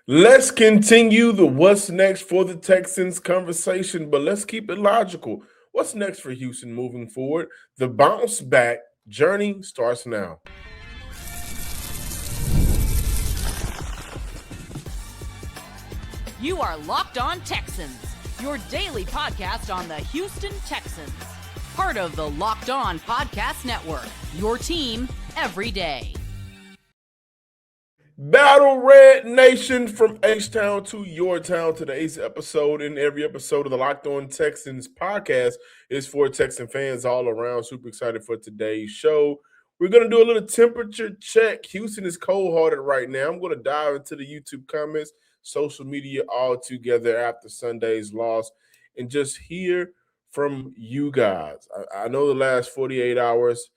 Let's continue the what's next for the Texans conversation, but let's keep it logical. What's next for Houston moving forward? The bounce back journey starts now. You are Locked On Texans, your daily podcast on the Houston Texans. Part of the Locked On Podcast Network, your team every day. Battle Red Nation from H-Town to your town. Today's episode and every episode of the Locked On Texans podcast is for Texan fans all around. Super excited for today's show. We're going to do a little temperature check. Houston is cold-hearted right now. I'm going to dive into the YouTube comments, social media all together after Sunday's loss, and just hear from you guys. I know the last 48 hours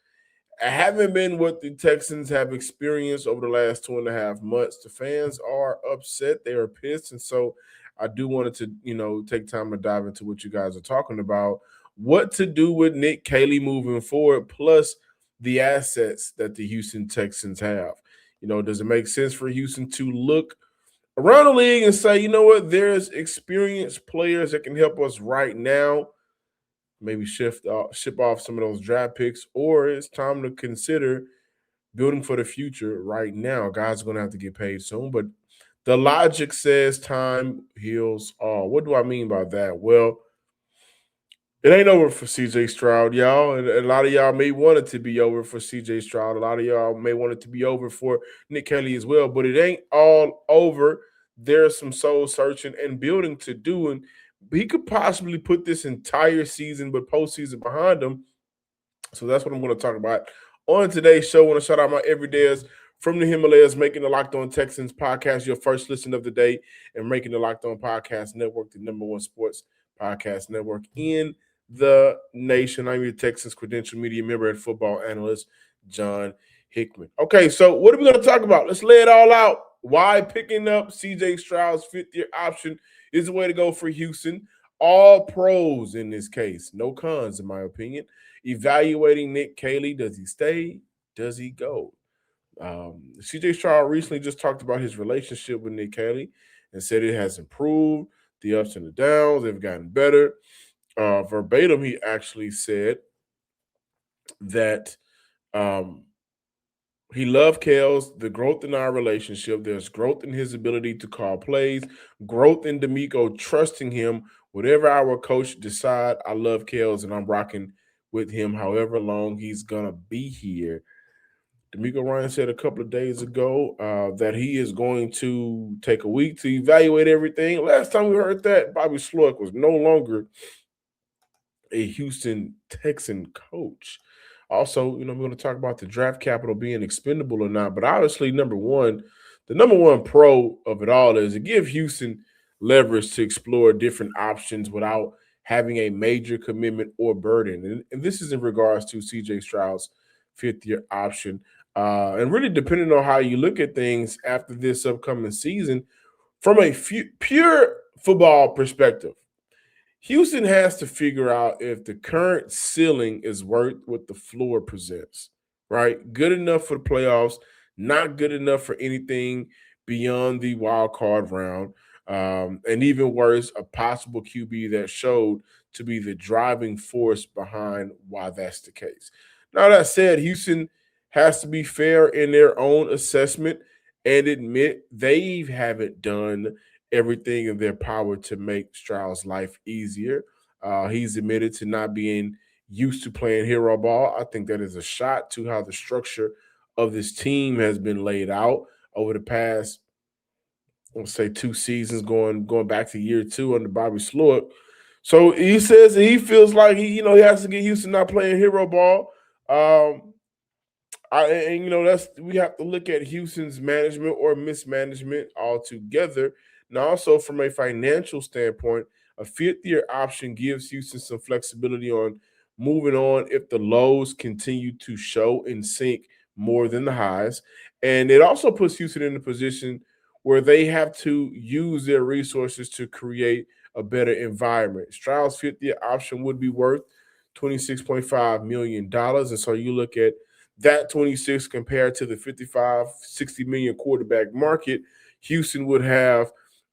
haven't been what the Texans have experienced over the last 2.5 months. The fans are upset. They are pissed. And so I do want to, take time to dive into what you guys are talking about, what to do with Nick Caley moving forward, plus the assets that the Houston Texans have. Does it make sense for Houston to look around the league and say, you know what, there's experienced players that can help us right now? Maybe ship off some of those draft picks, or it's time to consider building for the future right now. Guys are going to have to get paid soon, but the logic says time heals all. What do I mean by that? Well, it ain't over for CJ Stroud, y'all. And a lot of y'all may want it to be over for CJ Stroud. A lot of y'all may want it to be over for Nick Caley as well, but it ain't all over. There's some soul searching and building to do, and he could possibly put this entire season, but postseason behind him. So that's what I'm going to talk about on today's show. I want to shout out my everydayers from the Himalayas, making the Locked On Texans podcast your first listen of the day, and making the Locked On Podcast Network the #1 sports podcast network in the nation. I'm your Texans credential media member and football analyst, John Hickman. Okay, so what are we going to talk about? Let's lay it all out. Why picking up CJ Stroud's fifth-year option is the way to go for Houston. All pros in this case, no cons in my opinion. Evaluating Nick Caley, does he stay? Does he go? CJ Stroud recently just talked about his relationship with Nick Caley and said it has improved, the ups and the downs, they've gotten better. Verbatim, he actually said that he loved Kels, the growth in our relationship. There's growth in his ability to call plays, growth in DeMeco trusting him. Whatever our coach decide, I love Kels, and I'm rocking with him however long he's going to be here. DeMeco Ryans said a couple of days ago that he is going to take a week to evaluate everything. Last time we heard that, Bobby Slowick was no longer a Houston Texan coach. Also, we're going to talk about the draft capital being expendable or not. But obviously, the number one pro of it all is to give Houston leverage to explore different options without having a major commitment or burden. And this is in regards to CJ Stroud's fifth-year option. And really depending on how you look at things after this upcoming season, from a pure football perspective, Houston has to figure out if the current ceiling is worth what the floor presents, right? Good enough for the playoffs, not good enough for anything beyond the wild card round. And even worse, a possible QB that showed to be the driving force behind why that's the case. Now, that said, Houston has to be fair in their own assessment and admit they haven't done everything in their power to make Stroud's life easier. He's admitted to not being used to playing hero ball. I think that is a shot to how the structure of this team has been laid out over the past, let's say, 2 seasons, going back to year 2 under Bobby Slowick. So he says that he feels like he has to get used to not playing hero ball. That's we have to look at Houston's management or mismanagement altogether. And also from a financial standpoint, a fifth-year option gives Houston some flexibility on moving on if the lows continue to show and sink more than the highs. And it also puts Houston in a position where they have to use their resources to create a better environment. Stroud's fifth-year option would be worth $26.5 million. And so you look at that 26 compared to the 55, 60 million quarterback market, Houston would have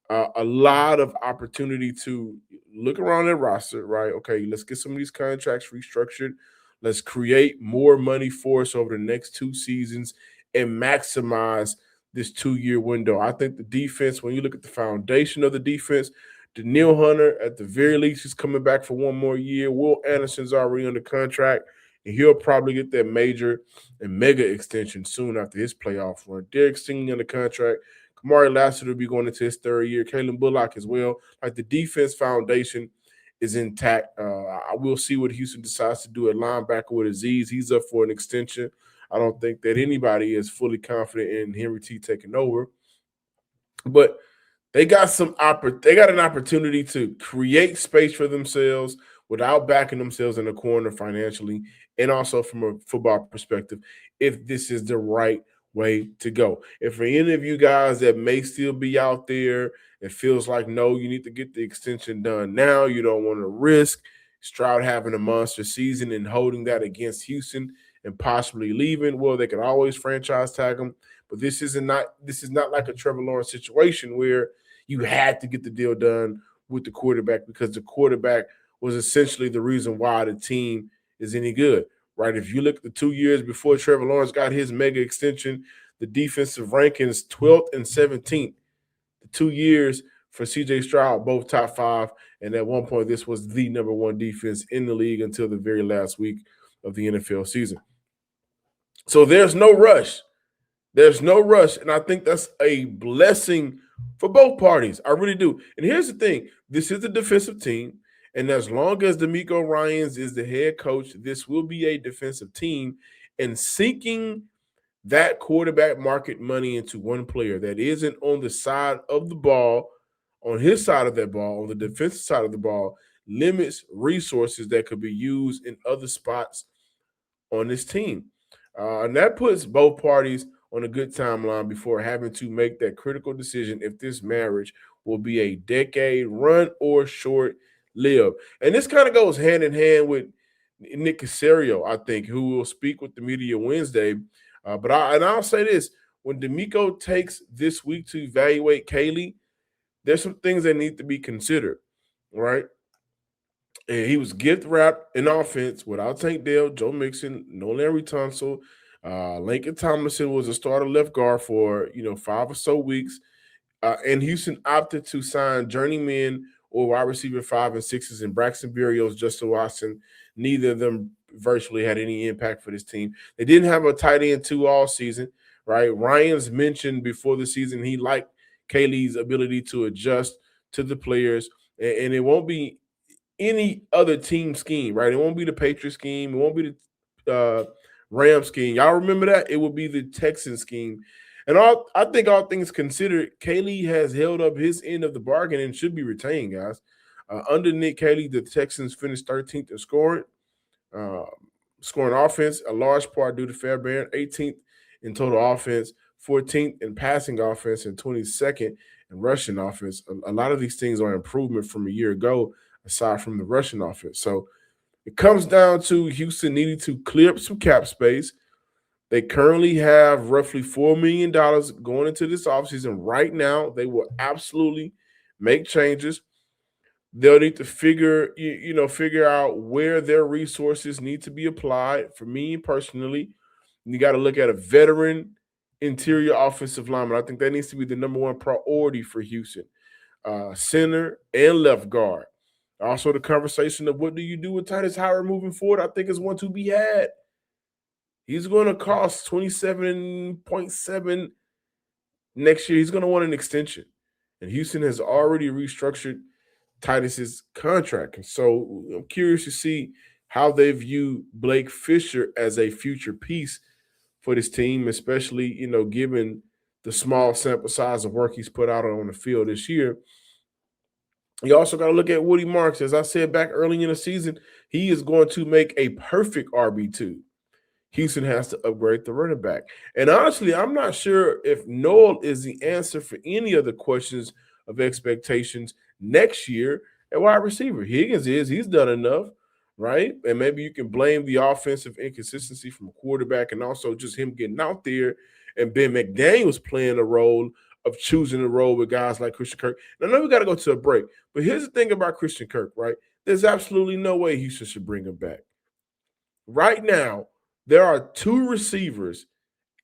a lot of opportunity to look around their roster, right? Okay, let's get some of these contracts restructured. Let's create more money for us over the next 2 seasons and maximize this 2-year window. I think the defense, when you look at the foundation of the defense, Daniil Hunter, at the very least, is coming back for one more year. Will Anderson's already under contract, and he'll probably get that major and mega extension soon after his playoff run. Derek Stingley under contract. Kamari Lassiter will be going into his 3rd year. Kalen Bullock as well. Like, the defense foundation is intact. I will see what Houston decides to do at linebacker with Azeez. He's up for an extension. I don't think that anybody is fully confident in Henry T taking over. But they got an opportunity to create space for themselves without backing themselves in the corner financially, and also from a football perspective, if this is the right way to go. If for any of you guys that may still be out there, it feels like, no, you need to get the extension done now. You don't want to risk Stroud having a monster season and holding that against Houston and possibly leaving. Well, they can always franchise tag him, but this is not like a Trevor Lawrence situation where you had to get the deal done with the quarterback because the quarterback was essentially the reason why the team is any good, right? If you look at the 2 years before Trevor Lawrence got his mega extension, the defensive rankings 12th and 17th. The 2 years for CJ Stroud, both top 5, and at one point this was the number 1 defense in the league until the very last week of the NFL season. So there's no rush. There's no rush, and I think that's a blessing for both parties. I really do. And here's the thing. This is a defensive team, and as long as DeMeco Ryans is the head coach, this will be a defensive team. And sinking that quarterback market money into one player that isn't on the side of the ball, on his side of that ball, on the defensive side of the ball, limits resources that could be used in other spots on this team. And that puts both parties on a good timeline before having to make that critical decision if this marriage will be a decade run or short lived. And this kind of goes hand in hand with Nick Caley, I think, who will speak with the media Wednesday. But I'll say this: when DeMeco takes this week to evaluate Caley, there's some things that need to be considered, right? And he was gift wrapped in offense without Tank Dell, Joe Mixon, no Larry Tunsil. Lincoln Tomlinson was a starter left guard for 5 or so weeks, and Houston opted to sign journeyman or wide receiver 5 and 6s in Braxton Berrios, Justin Watson. Neither of them virtually had any impact for this team. They didn't have a tight end 2 all season, right? Ryans mentioned before the season he liked Caley's ability to adjust to the players, and it won't be any other team scheme, right? It won't be the Patriots scheme. It won't be the Rams scheme. Y'all remember that? It will be the Texans scheme. And I think all things considered, Caley has held up his end of the bargain and should be retained, guys. Under Nick Caley, the Texans finished 13th in scoring offense, a large part due to Fairbairn, 18th in total offense, 14th in passing offense, and 22nd in rushing offense. A lot of these things are improvement from a year ago, aside from the rushing offense. So it comes down to Houston needing to clear up some cap space. They currently have roughly $4 million going into this offseason. Right now, they will absolutely make changes. They'll need to figure out where their resources need to be applied. For me personally, you got to look at a veteran interior offensive lineman. I think that needs to be the number 1 priority for Houston. Center and left guard. Also, the conversation of what do you do with Titus Howard moving forward, I think is one to be had. He's going to cost $27.7 next year. He's going to want an extension. And Houston has already restructured Titus's contract. And so I'm curious to see how they view Blake Fisher as a future piece for this team, especially, given the small sample size of work he's put out on the field this year. You also got to look at Woody Marks. As I said back early in the season, he is going to make a perfect RB2. Houston has to upgrade the running back. And honestly, I'm not sure if Noel is the answer for any of the questions of expectations next year at wide receiver. Higgins is. He's done enough, right? And maybe you can blame the offensive inconsistency from quarterback and also just him getting out there and Ben McDaniels playing a role of choosing to roll with guys like Christian Kirk. And I know we got to go to a break, but here's the thing about Christian Kirk, right? There's absolutely no way Houston should bring him back. Right now, there are 2 receivers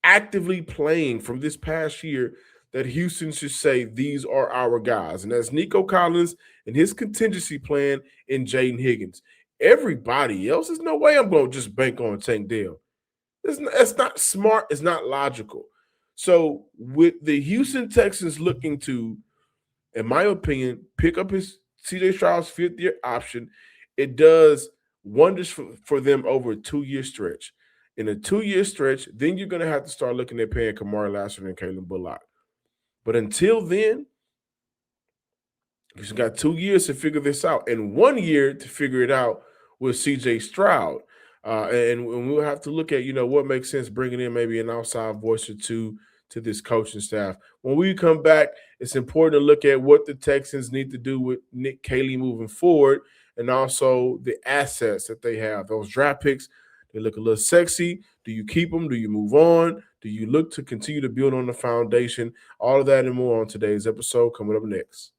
actively playing from this past year that Houston should say these are our guys. And that's Nico Collins and his contingency plan in Jaden Higgins. Everybody else, there's no way I'm going to just bank on Tank Dell. It's not smart. It's not logical. So with the Houston Texans looking to, in my opinion, pick up his CJ Stroud's 5th-year option, it does wonders for them over a 2-year stretch. In a 2-year stretch, then you're going to have to start looking at paying Kamari Lassiter and Kalen Bullock. But until then, you've got 2 years to figure this out and 1 year to figure it out with CJ Stroud. And we'll have to look at, what makes sense bringing in maybe an outside voice or two to this coaching staff. When we come back, it's important to look at what the Texans need to do with Nick Caley moving forward and also the assets that they have. Those draft picks, they look a little sexy. Do you keep them? Do you move on? Do you look to continue to build on the foundation? All of that and more on today's episode coming up next.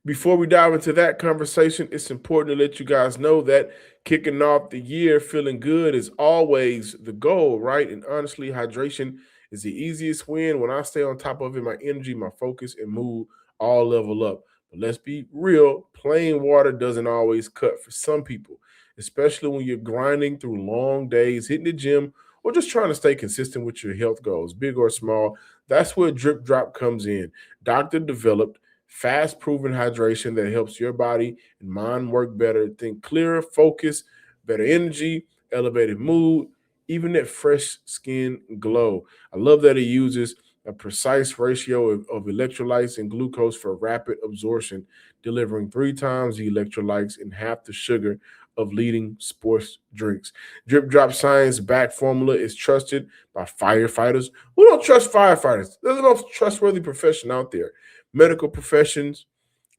Before we dive into that conversation, it's important to let you guys know that kicking off the year feeling good is always the goal, right? And honestly, hydration is the easiest win. When I stay on top of it, my energy, my focus, and mood all level up. But let's be real, plain water doesn't always cut for some people, especially when you're grinding through long days, hitting the gym, or just trying to stay consistent with your health goals, big or small. That's where Drip Drop comes in. Doctor developed, fast proven hydration that helps your body and mind work better, think clearer, focus, better energy, elevated mood, even that fresh skin glow. I love that it uses a precise ratio of electrolytes and glucose for rapid absorption, delivering 3 times the electrolytes and half the sugar of leading sports drinks. Drip Drop science-backed formula is trusted by firefighters. Who don't trust firefighters? There's the most trustworthy profession out there. Medical professionals,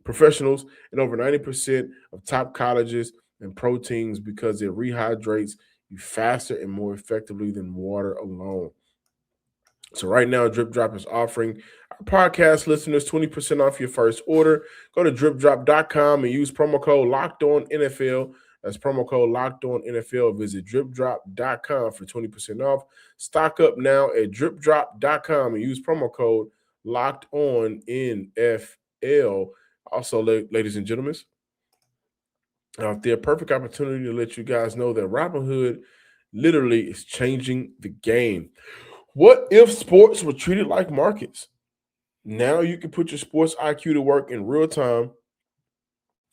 and over 90% of top colleges and proteins because it rehydrates you faster and more effectively than water alone. So right now, Drip Drop is offering our podcast listeners 20% off your first order. Go to dripdrop.com and use promo code LOCKEDONNFL. That's promo code LOCKEDONNFL. Visit dripdrop.com for 20% off. Stock up now at dripdrop.com and use promo code LOCKEDONNFL. Also, ladies and gentlemen, the perfect opportunity to let you guys know that Robinhood literally is changing the game. What if sports were treated like markets? Now you can put your sports IQ to work in real time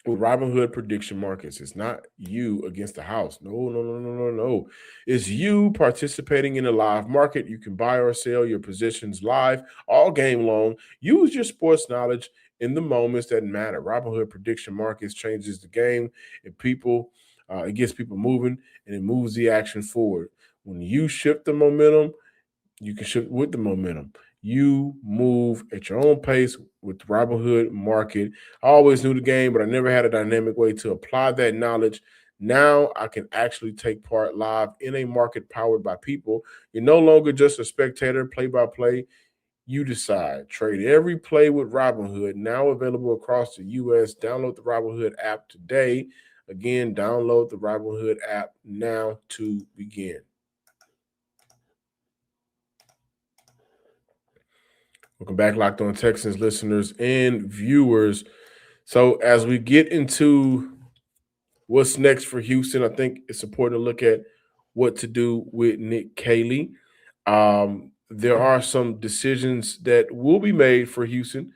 with Robinhood prediction markets. It's not you against the house. No. It's you participating in a live market. You can buy or sell your positions live all game long. Use your sports knowledge in the moments that matter. Robinhood prediction markets changes the game. It gets people moving, and it moves the action forward. When you shift the momentum, you can shift with the momentum. You move at your own pace with Robinhood Market. I always knew the game, but I never had a dynamic way to apply that knowledge. Now I can actually take part live in a market powered by people. You're no longer just a spectator, play-by-play. You decide. Trade every play with Robinhood, now available across the U.S. Download the Robinhood app today. Again, download the Robinhood app now to begin. Welcome back, Locked On Texans listeners and viewers. So as we get into what's next for Houston, I think it's important to look at what to do with Nick Caley. There are some decisions that will be made for Houston,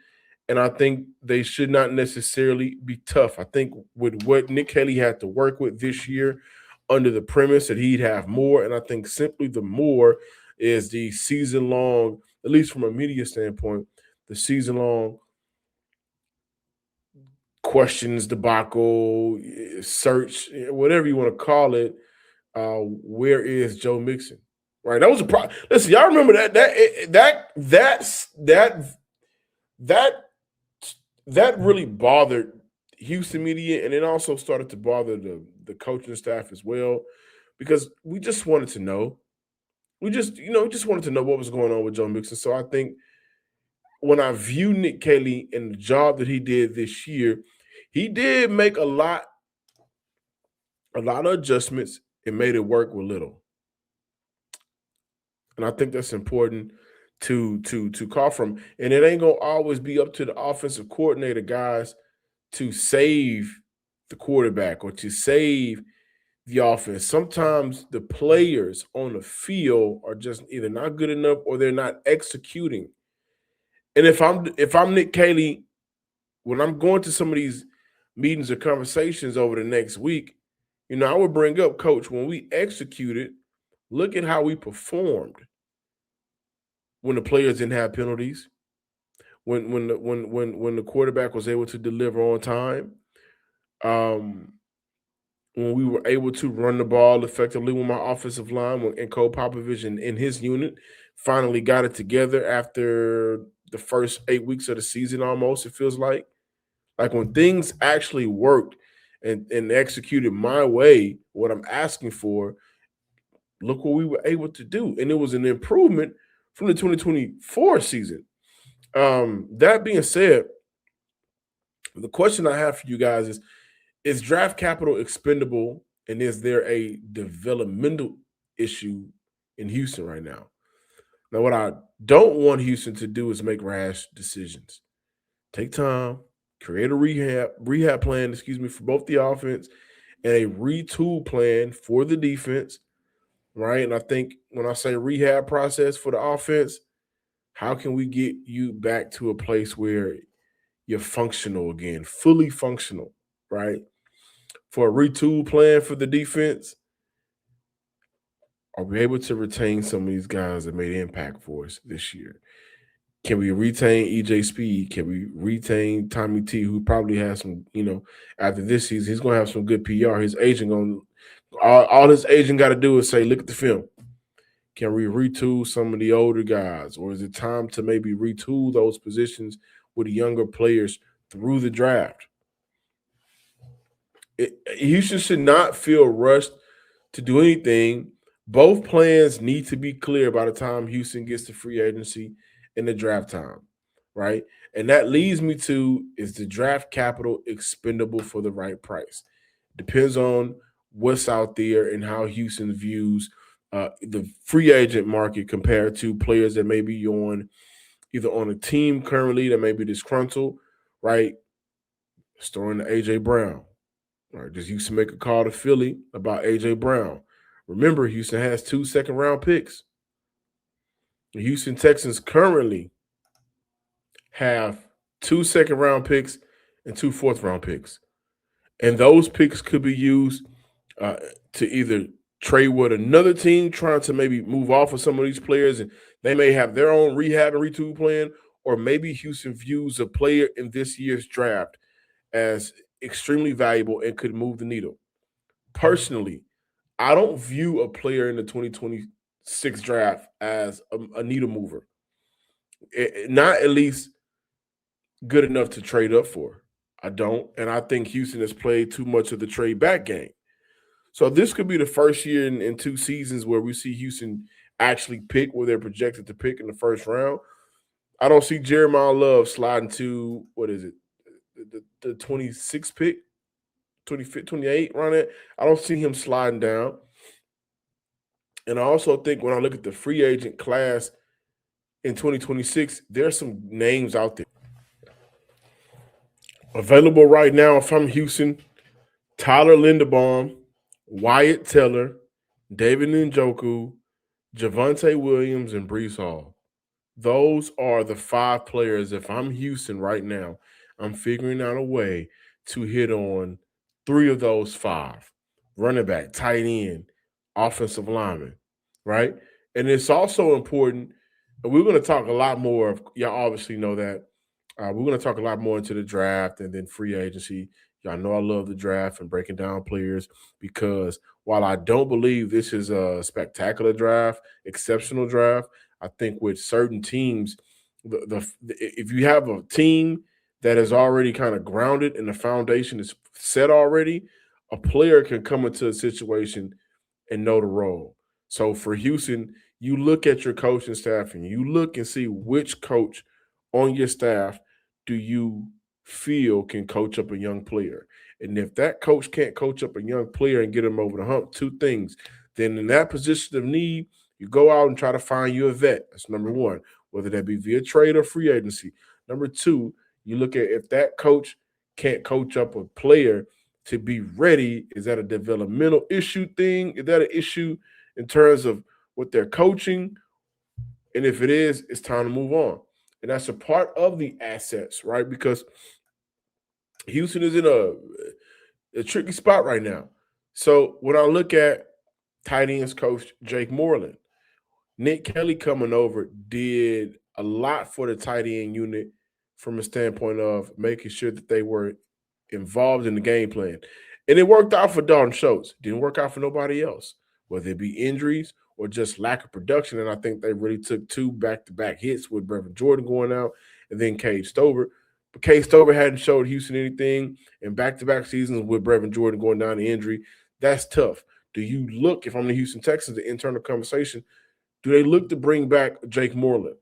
and I think they should not necessarily be tough. I think with what Nick Caley had to work with this year under the premise that he'd have more, and I think simply the more is the season-long, at least from a media standpoint, the season-long questions, debacle, search, whatever you want to call it. Where is Joe Mixon? Right, that was a problem. Listen, y'all remember that really bothered Houston media, and it also started to bother the coaching staff as well, because we just wanted to know we just wanted to know what was going on with Joe Mixon. So I think when I view Nick Caley and the job that he did this year, he did make a lot of adjustments and made it work with little. And I think that's important to call from. And it ain't gonna always be up to the offensive coordinator, guys, to save the quarterback or to save the offense. Sometimes the players on the field are just either not good enough or they're not executing. And if I'm Nick Caley, when I'm going to some of these meetings or conversations over the next week, I would bring up, Coach, when we executed, look at how we performed when the players didn't have penalties, when the quarterback was able to deliver on time, when we were able to run the ball effectively, when my offensive line and Cole Popovich and his unit finally got it together after the first 8 weeks of the season almost, it feels like when things actually worked and executed my way, what I'm asking for, look what we were able to do. And it was an improvement from the 2024 season. That being said, the question I have for you guys is draft capital expendable, and is there a developmental issue in Houston right now? Now, what I don't want Houston to do is make rash decisions. Take time, create a rehab plan, for both the offense and a retool plan for the defense, right? And I think when I say rehab process for the offense, how can we get you back to a place where you're functional again, fully functional, right? For a retool plan for the defense, are we able to retain some of these guys that made impact for us this year? Can we retain EJ Speed? Can we retain Tommy T, who probably has some, after this season, he's going to have some good PR. His agent all his agent got to do is say, look at the film. Can we retool some of the older guys? Or is it time to maybe retool those positions with younger players through the draft? Houston should not feel rushed to do anything. Both plans need to be clear by the time Houston gets to free agency and the draft time, right? And that leads me to, is the draft capital expendable for the right price? Depends on what's out there and how Houston views the free agent market compared to players that may be either on a team currently that may be disgruntled, right? Storing to A.J. Brown. Right, does Houston make a call to Philly about A.J. Brown? Remember, Houston has 2 second-round picks. The Houston Texans currently have 2 second-round picks and 2 fourth-round picks. And those picks could be used to either trade with another team trying to maybe move off of some of these players, and they may have their own rehab and retool plan, or maybe Houston views a player in this year's draft as extremely valuable and could move the needle. Personally, I don't view a player in the 2026 draft as a needle mover. Not at least good enough to trade up for. I don't. And I think Houston has played too much of the trade back game. So this could be the first year in 2 seasons where we see Houston actually pick where they're projected to pick in the first round. I don't see Jeremiah Love sliding to, what is it, the 26th pick, 25, 28, around that. I don't see him sliding down. And I also think when I look at the free agent class in 2026, there's some names out there. Available right now, if I'm Houston, Tyler Linderbaum, Wyatt Teller, David Njoku, Javonte Williams, and Breece Hall. Those are the 5 players. If I'm Houston right now, I'm figuring out a way to hit on 3 of those 5. Running back, tight end, offensive lineman, right? And it's also important, and we're going to talk a lot more, y'all obviously know that, we're going to talk a lot more into the draft and then free agency. Y'all know I love the draft and breaking down players, because while I don't believe this is a spectacular draft, exceptional draft, I think with certain teams, if you have a team that is already kind of grounded and the foundation is set already, a player can come into a situation and know the role. So for Houston, you look at your coaching staff and you look and see which coach on your staff do you feel can coach up a young player. And if that coach can't coach up a young player and get him over the hump, two things. Then in that position of need, you go out and try to find you a vet. That's number one, whether that be via trade or free agency. Number two, you look at if that coach can't coach up a player to be ready. Is that a developmental issue thing? Is that an issue in terms of what they're coaching? And if it is, it's time to move on. And that's a part of the assets, right? Because Houston is in a tricky spot right now. So when I look at tight ends coach Jake Moreland, Nick Caley coming over did a lot for the tight end unit from a standpoint of making sure that they were involved in the game plan. And it worked out for Dalton Schultz. Didn't work out for nobody else, whether it be injuries or just lack of production. And I think they really took two back-to-back hits with Brevin Jordan going out and then Cade Stover. But Cade Stover hadn't showed Houston anything in back-to-back seasons with Brevin Jordan going down to injury. That's tough. Do you look, if I'm the Houston Texans, the internal conversation, do they look to bring back Jake Moreland?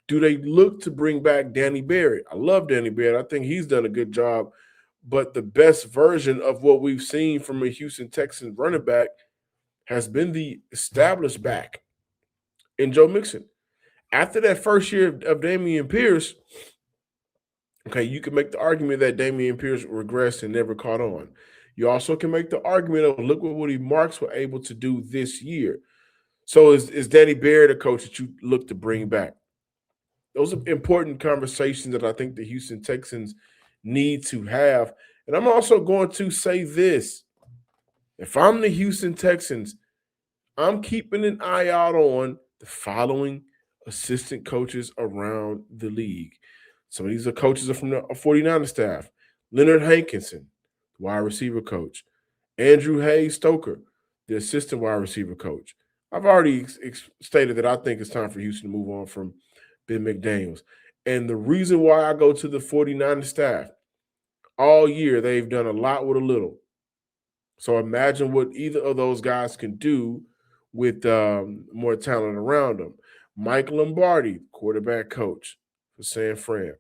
Do they look to bring back Danny Barrett? I love Danny Barrett. I think he's done a good job. But the best version of what we've seen from a Houston Texans running back has been the established back in Joe Mixon. After that first year of Dameon Pierce, okay, you can make the argument that Dameon Pierce regressed and never caught on. You also can make the argument of look what Woody Marks were able to do this year. So is Danny Barrett a coach that you look to bring back? Those are important conversations that I think the Houston Texans need to have. And I'm also going to say this. If I'm the Houston Texans, I'm keeping an eye out on the following assistant coaches around the league. Some of these coaches are from the 49ers staff. Leonard Hankinson, wide receiver coach. Andrew Hayes Stoker, the assistant wide receiver coach. I've already stated that I think it's time for Houston to move on from Ben McDaniels. And the reason why I go to the 49ers staff, all year they've done a lot with a little. So imagine what either of those guys can do with more talent around them. Mike Lombardi, quarterback coach for San Fran.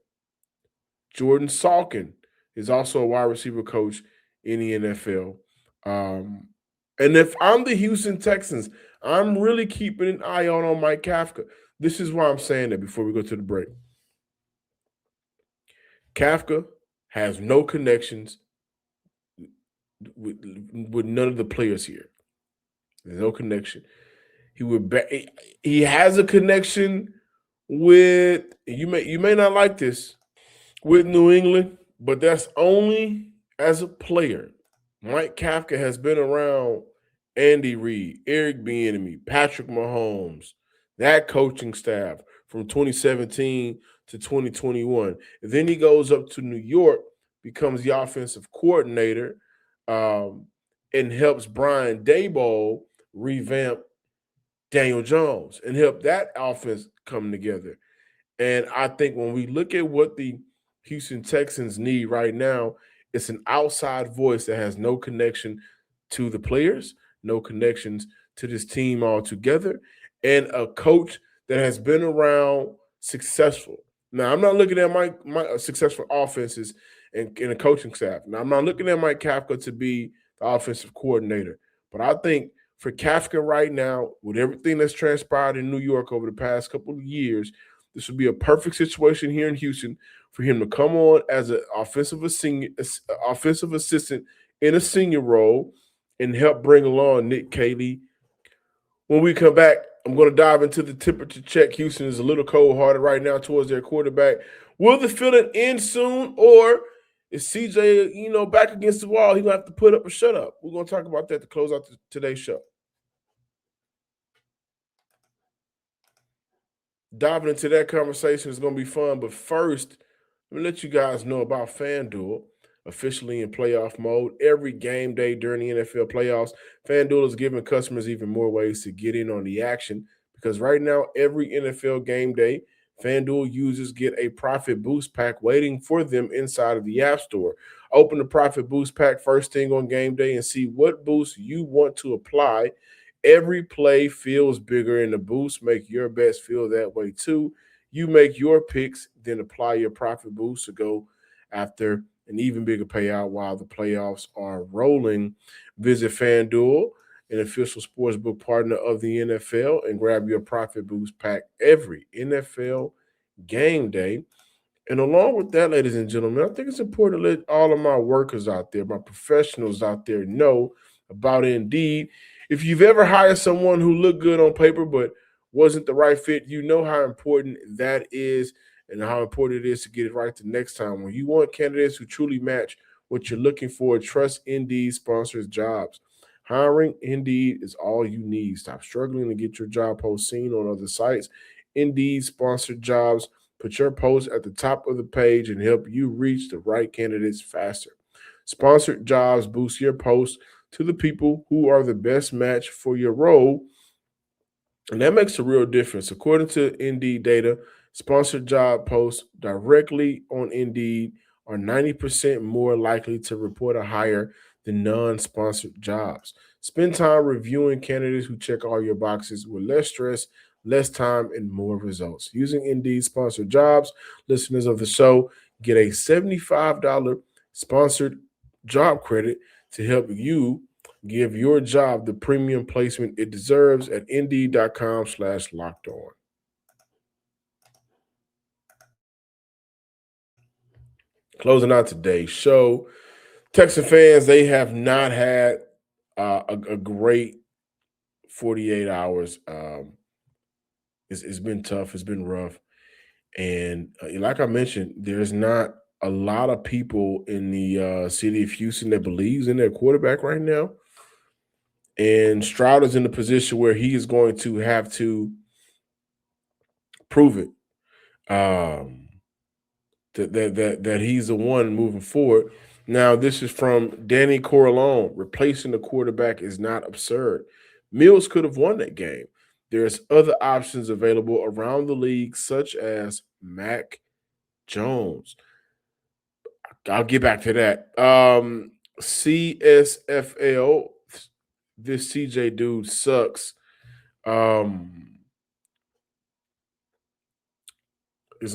Jordan Salkin is also a wide receiver coach in the NFL. And if I'm the Houston Texans, I'm really keeping an eye on Mike Kafka. This is why I'm saying that before we go to the break. Kafka has no connections with none of the players here. There's no connection. He has a connection with you may not like this with New England, but that's only as a player. Mike Kafka has been around Andy Reid, Eric Bieniemy, Patrick Mahomes, that coaching staff from 2017 to 2021. And then he goes up to New York, becomes the offensive coordinator, and helps Brian Daboll revamp Daniel Jones and help that offense come together. And I think when we look at what the Houston Texans need right now, it's an outside voice that has no connection to the players, no connections to this team altogether, and a coach that has been around successful. Now, I'm not looking at my successful offenses and a coaching staff. Now, I'm not looking at Mike Kafka to be the offensive coordinator. But I think for Kafka right now, with everything that's transpired in New York over the past couple of years, this would be a perfect situation here in Houston for him to come on as an offensive assistant in a senior role and help bring along Nick Caley. When we come back, I'm going to dive into the temperature check. Houston is a little cold-hearted right now towards their quarterback. Will the feeling end soon, or is CJ, back against the wall? He's going to have to put up or shut up. We're going to talk about that to close out today's show. Diving into that conversation is going to be fun, but first, let me let you guys know about FanDuel, officially in playoff mode. Every game day during the NFL playoffs, FanDuel is giving customers even more ways to get in on the action because right now, every NFL game day, FanDuel users get a Profit Boost Pack waiting for them inside of the App Store. Open the Profit Boost Pack first thing on game day and see what boost you want to apply Every play feels bigger, and the boosts make your bets feel that way too. You make your picks, then apply your profit boost to go after an even bigger payout while the playoffs are rolling. Visit FanDuel, an official sportsbook partner of the NFL, and grab your profit boost pack every NFL game day. And along with that, ladies and gentlemen, I think it's important to let all of my workers out there, my professionals out there know about Indeed. If you've ever hired someone who looked good on paper but wasn't the right fit, you know how important that is and how important it is to get it right the next time. When you want candidates who truly match what you're looking for, trust Indeed sponsors jobs. Hiring Indeed is all you need. Stop struggling to get your job post seen on other sites. Indeed sponsored jobs put your post at the top of the page and help you reach the right candidates faster. Sponsored jobs boost your post to the people who are the best match for your role, and that makes a real difference. According to Indeed data, sponsored job posts directly on Indeed are 90% more likely to report a hire than non-sponsored jobs. Spend time reviewing candidates who check all your boxes with less stress, less time, and more results. Using Indeed sponsored jobs, listeners of the show get a $75 sponsored job credit to help you give your job the premium placement it deserves at Indeed.com/locked on. Closing out today's show, Texan fans, they have not had a great 48 hours. It's been tough. It's been rough. And like I mentioned, there's not a lot of people in the city of Houston that believes in their quarterback right now. And Stroud is in a position where he is going to have to prove it. That he's the one moving forward. Now, this is from Danny Corleone. Replacing the quarterback is not absurd. Mills could have won that game. There's other options available around the league, such as Mac Jones. I'll get back to that. CSFL, this CJ dude sucks. There's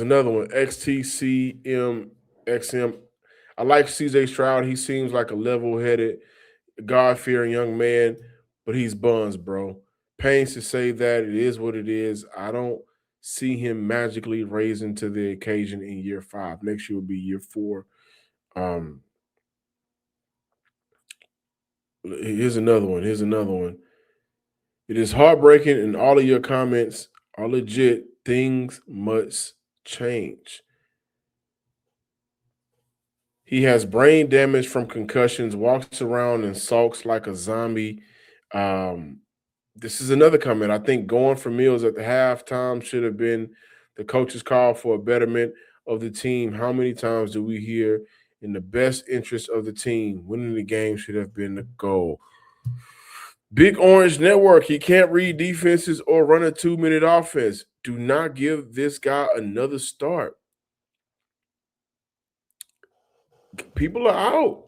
another one, XTCMXM. I like CJ Stroud. He seems like a level-headed, God-fearing young man, but he's buns, bro. Pains to say that it is what it is. I don't see him magically raising to the occasion in year 5. Next year will be year 4. Here's another one. It is heartbreaking, and all of your comments are legit. Things must change. He has brain damage from concussions, walks around and sulks like a zombie. This is another comment. I think going for Mills at the halftime should have been the coach's call for a betterment of the team. How many times do we hear in the best interest of the team, winning the game should have been the goal? Big Orange Network, he can't read defenses or run a 2-minute offense. Do not give this guy another start. People are out.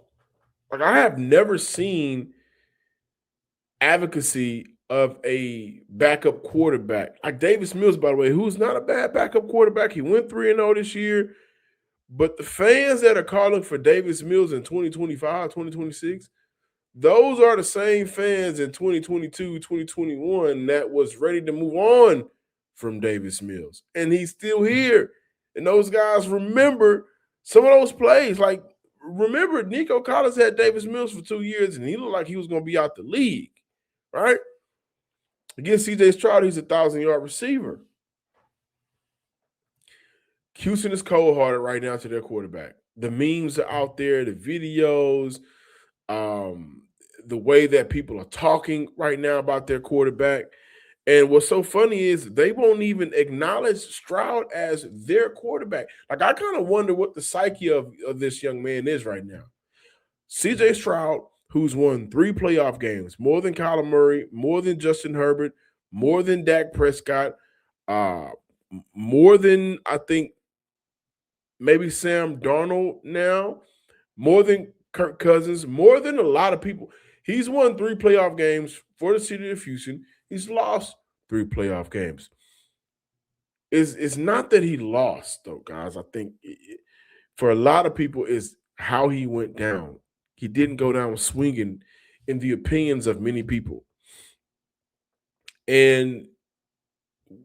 Like, I have never seen advocacy of a backup quarterback. Like Davis Mills, by the way, who's not a bad backup quarterback. He went 3-0 this year. But the fans that are calling for Davis Mills in 2025, 2026, those are the same fans in 2022, 2021 that was ready to move on from Davis Mills. And he's still here. And those guys remember some of those plays. Like, remember, Nico Collins had Davis Mills for 2 years, and he looked like he was going to be out the league, right? Against CJ Stroud, he's a 1,000-yard receiver. Houston is cold-hearted right now to their quarterback. The memes are out there, the videos, the way that people are talking right now about their quarterback. And what's so funny is they won't even acknowledge Stroud as their quarterback. Like, I kind of wonder what the psyche of this young man is right now. CJ Stroud, who's won 3 playoff games, more than Kyler Murray, more than Justin Herbert, more than Dak Prescott, more than, I think, maybe Sam Darnold now, more than Kirk Cousins, more than a lot of people. He's won 3 playoff games for the city of Houston. He's lost 3 playoff games. It's not that he lost, though, guys. I think for a lot of people, is how he went down. He didn't go down swinging in the opinions of many people. And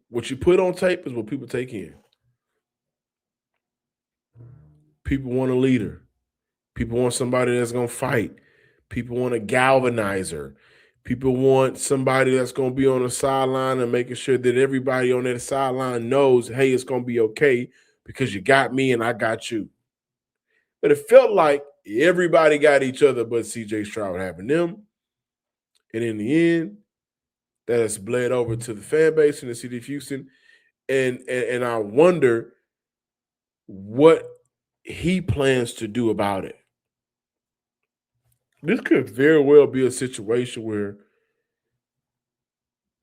what you put on tape is what people take in. People want a leader. People want somebody that's going to fight. People want a galvanizer. People want somebody that's going to be on the sideline and making sure that everybody on that sideline knows, hey, it's going to be okay because you got me and I got you. But it felt like everybody got each other but CJ Stroud having them. And in the end, that has bled over to the fan base in the city of Houston. And I wonder what he plans to do about it. This could very well be a situation where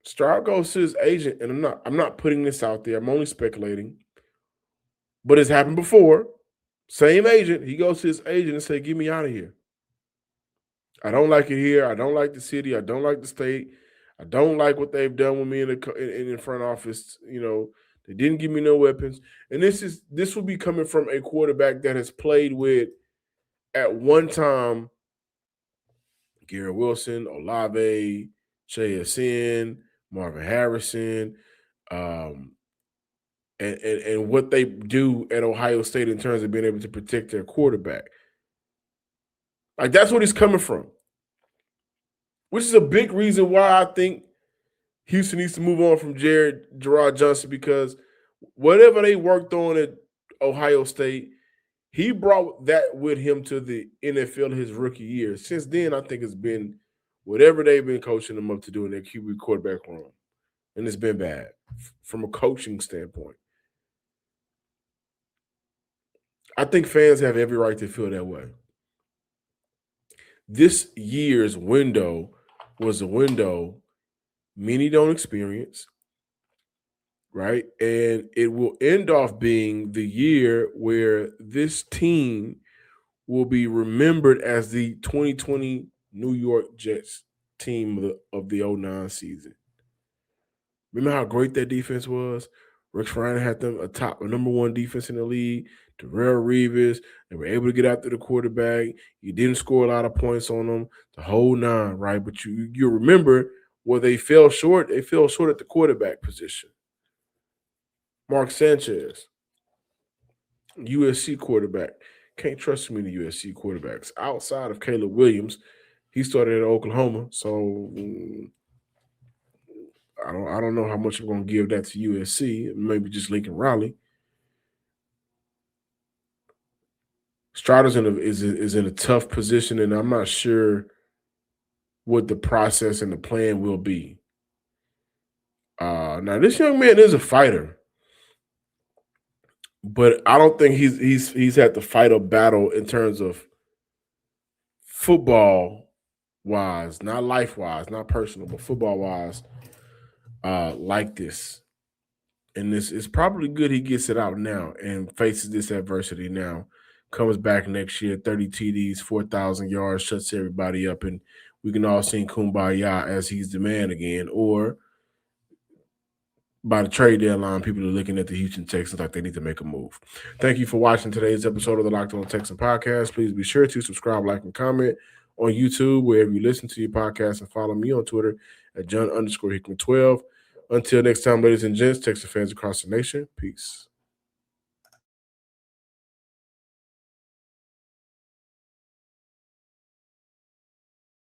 Stroud goes to his agent, and I'm not putting this out there. I'm only speculating. But it's happened before. Same agent. He goes to his agent and say, get me out of here. I don't like it here. I don't like the city. I don't like the state. I don't like what they've done with me in the front office. You know, they didn't give me no weapons. And this will be coming from a quarterback that has played with, at one time, Garrett Wilson, Olave, JSN, Marvin Harrison, and what they do at Ohio State in terms of being able to protect their quarterback. Like, that's what he's coming from, which is a big reason why I think Houston needs to move on from Gerard Johnson, because whatever they worked on at Ohio State, he brought that with him to the NFL his rookie year. Since then, I think it's been whatever they've been coaching him up to do in their QB quarterback room. And it's been bad from a coaching standpoint. I think fans have every right to feel that way. This year's window was a window many don't experience, right? And it will end off being the year where this team will be remembered as the 2020 New York Jets team of the 09 season. Remember how great that defense was? Rex Ryan had them a number 1 defense in the league. Darrelle Revis, they were able to get after the quarterback. You didn't score a lot of points on them, the whole 9, right? But you remember where they fell short. They fell short at the quarterback position. Mark Sanchez, USC quarterback. Can't trust too many USC quarterbacks. Outside of Caleb Williams, he started at Oklahoma, so I don't know how much I'm going to give that to USC. Maybe just Lincoln Riley. Stroud is in a tough position, and I'm not sure what the process and the plan will be. Now, this young man is a fighter, but I don't think he's had to fight a battle in terms of football-wise, not life-wise, not personal, but football-wise, like this. And this is probably good he gets it out now and faces this adversity now. Comes back next year, 30 TDs, 4,000 yards, shuts everybody up, and we can all sing Kumbaya as he's the man again. Or by the trade deadline, people are looking at the Houston Texans like they need to make a move. Thank you for watching today's episode of the Locked On Texans podcast. Please be sure to subscribe, like, and comment on YouTube, wherever you listen to your podcast, and follow me on Twitter at John_Hickman12. Until next time, ladies and gents, Texas fans across the nation, peace.